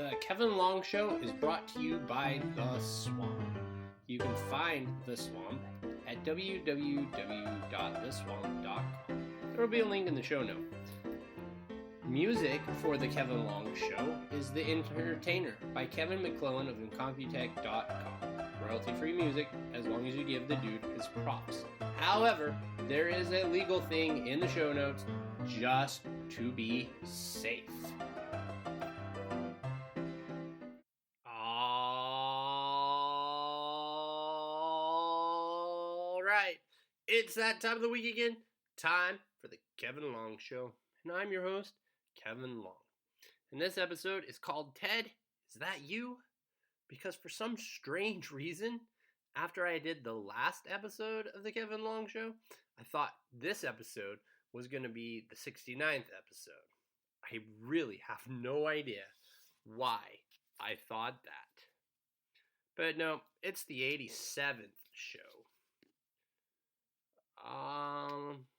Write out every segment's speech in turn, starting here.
The Kevin Long Show is brought to you by The Swamp. You can find The Swamp at www.theswamp.com. There will be a link in the show notes. Music for The Kevin Long Show is The Entertainer by Kevin MacLeod of Incompetech.com. Royalty-free music as long as you give the dude his props. However, there is a legal thing in the show notes just to be safe. All right, it's that time of the week again. Time for the Kevin Long Show. And I'm your host, Kevin Long. And this episode is called Ted, Is That You? Because for some strange reason, after I did the last episode of the Kevin Long Show, I thought this episode was going to be the 69th episode. I really have no idea why I thought that. But no, it's the 87th show.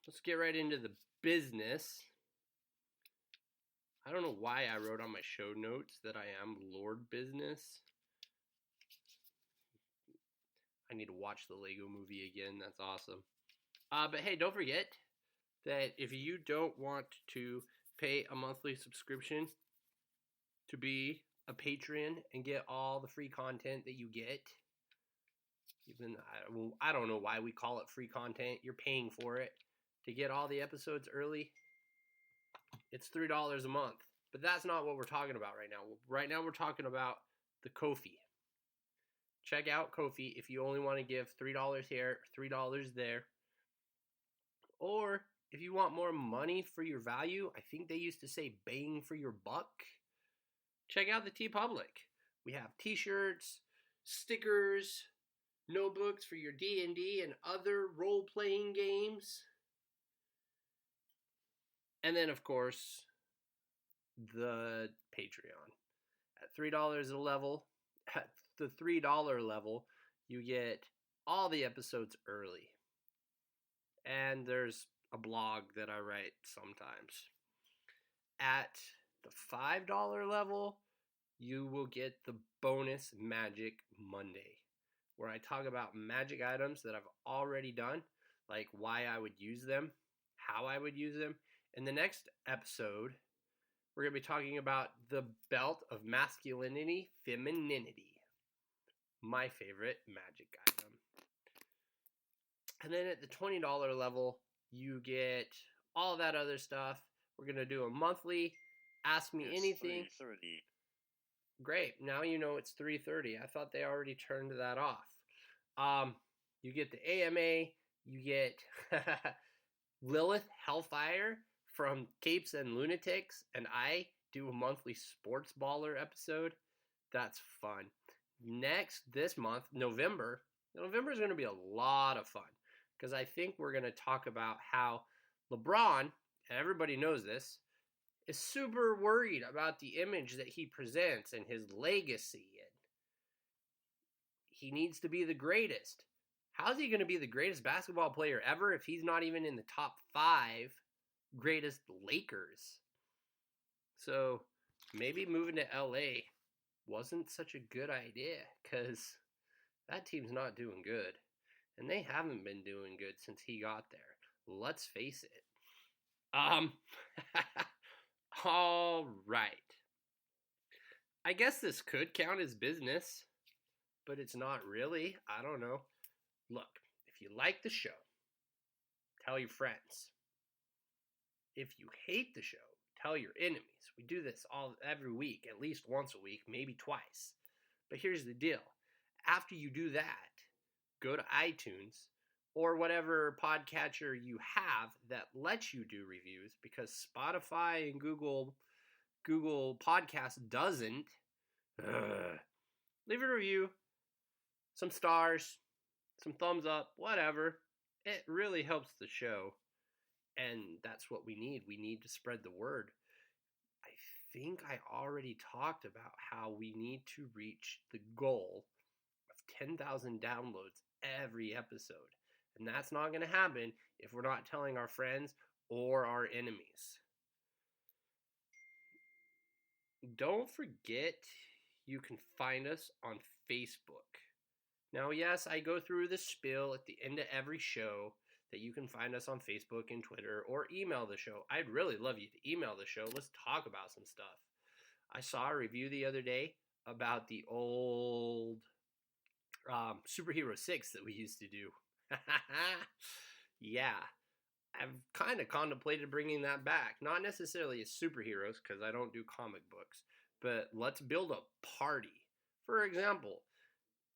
Let's get right into the business. I don't know why I wrote on my show notes that I am Lord Business. I need to watch the Lego movie again. That's awesome. But hey, don't forget that if you don't want to pay a monthly subscription to be a patron and get all the free content that you get, even I don't know why we call it free content. You're paying for it to get all the episodes early. It's $3 a month. But that's not what we're talking about right now. Right now we're talking about the Ko-fi. Check out Ko-fi if you only want to give $3 here, $3 there. Or if you want more money for your value, I think they used to say bang for your buck. Check out the TeePublic. We have t-shirts, stickers, notebooks for your D&D and other role-playing games. And then, of course, the Patreon. At $3 a level, at the $3 level, you get all the episodes early. And there's a blog that I write sometimes. At the $5 level, you will get the bonus Magic Monday, where I talk about magic items that I've already done, like why I would use them, how I would use them. In the next episode, we're going to be talking about the belt of masculinity, femininity. My favorite magic item. And then at the $20 level, you get all that other stuff. We're going to do a monthly Ask Me Anything. $3.30. Great. Now you know it's $3.30. I thought they already turned that off. You get the AMA. You get Lilith Hellfire from Capes and Lunatics. And I do a monthly Sports Baller episode. That's fun. This month, November is going to be a lot of fun. Because I think we're going to talk about how LeBron, and everybody knows this, is super worried about the image that he presents and his legacy. And he needs to be the greatest. How's he going to be the greatest basketball player ever if he's not even in the top 5 greatest Lakers? So maybe moving to LA wasn't such a good idea, because that team's not doing good. And they haven't been doing good since he got there. Let's face it. All right. I guess this could count as business, but it's not really. I don't know. Look, if you like the show, tell your friends. If you hate the show, tell your enemies. We do this every week, at least once a week, maybe twice. But here's the deal. After you do that, go to iTunes or whatever podcatcher you have that lets you do reviews, because Spotify and Google Podcasts doesn't. Leave a review, some stars, some thumbs up, whatever. It really helps the show, and that's what we need. We need to spread the word. I think I already talked about how we need to reach the goal of 10,000 downloads every episode. And that's not going to happen if we're not telling our friends or our enemies. don't forget you can find us on Facebook. Now, yes, I go through the spiel at the end of every show that you can find us on Facebook and Twitter, or email the show. I'd really love you to email the show. Let's talk about some stuff. I saw a review the other day about the old Superhero 6 that we used to do. Yeah, I've kind of contemplated bringing that back. Not necessarily as superheroes, because I don't do comic books, but let's build a party. For example,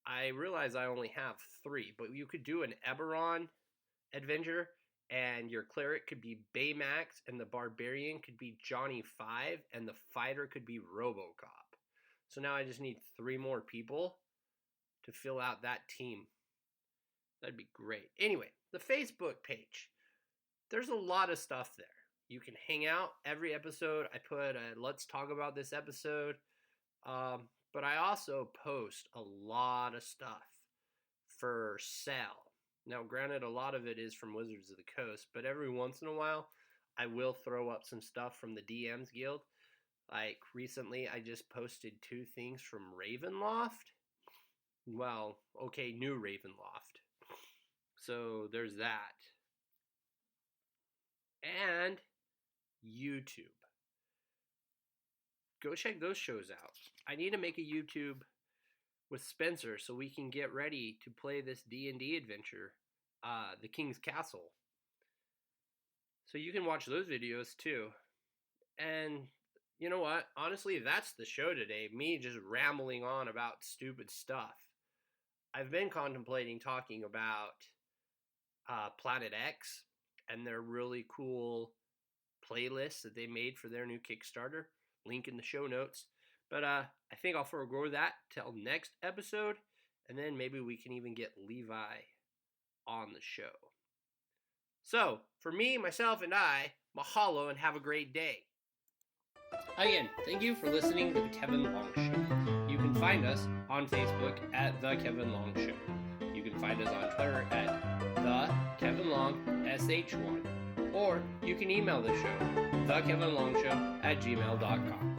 I realize I only have 3, but you could do an Eberron adventure, and your cleric could be Baymax, and the barbarian could be Johnny 5, and the fighter could be RoboCop. So now I just need 3 more people to fill out that team. That'd be great. Anyway, the Facebook page. There's a lot of stuff there. You can hang out every episode. I put a let's talk about this episode. But I also post a lot of stuff for sale. Now, granted, a lot of it is from Wizards of the Coast, but every once in a while, I will throw up some stuff from the DMs Guild. Like, recently, I just posted 2 things from Ravenloft. Well, okay, new Ravenloft. So, there's that. And YouTube. Go check those shows out. I need to make a YouTube with Spencer so we can get ready to play this D&D adventure, The King's Castle. So you can watch those videos too. And you know what? Honestly, that's the show today. Me just rambling on about stupid stuff. I've been contemplating talking about Planet X and their really cool playlists that they made for their new Kickstarter. Link in the show notes. But I think I'll forego that till next episode, and then maybe we can even get Levi on the show. So, for me, myself, and I, mahalo and have a great day. Again, thank you for listening to The Kevin Long Show. You can find us on Facebook at The Kevin Long Show. You can find us on Twitter at The Kevin Long SH1. Or you can email the show, thekevinlongshow@gmail.com.